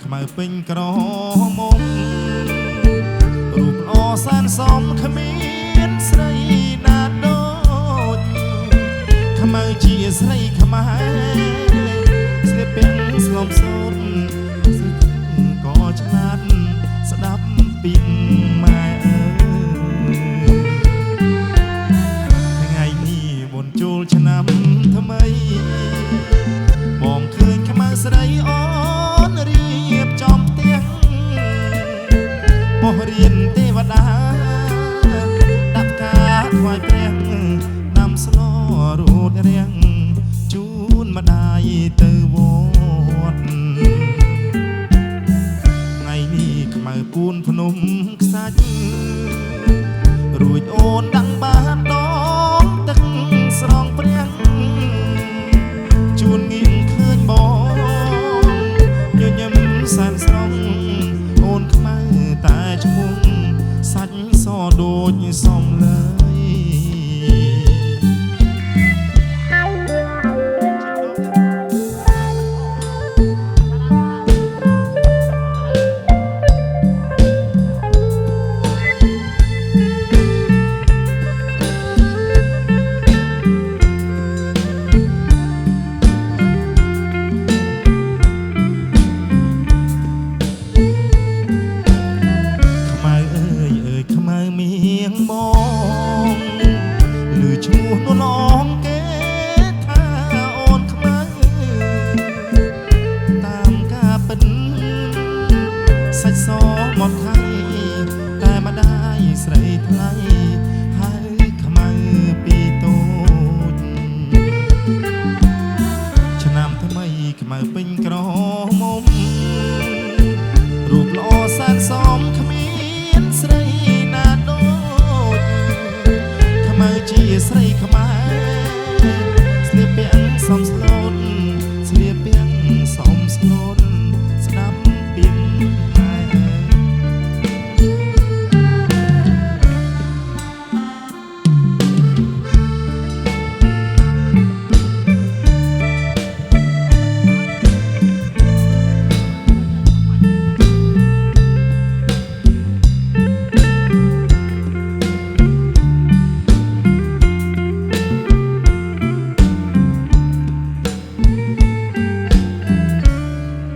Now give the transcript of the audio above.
ខ្មៅពេញក្រមុំរូបល្អសានសមគ្មានស្រីណាដូចខ្មៅជាស្រីខ្មែរស្លៀកពាក់ស្លំសូត្រសិទ្ធក៏ឆ្លាតស្ដាប់ពីម៉ែអើយថ្ងៃនេះបុណ្យចូលឆ្នាំថ្មីបងឃើញខ្មៅស្រីអូនរៀបចំផ្ទះពោះរៀនទេវតាដាក់ផ្កាថ្វាយព្រះដាំស្លរូតរៀងជូនម្ដាយទៅវត្តថ្ងៃនេះខ្មៅពូនភ្នំខ្សាច់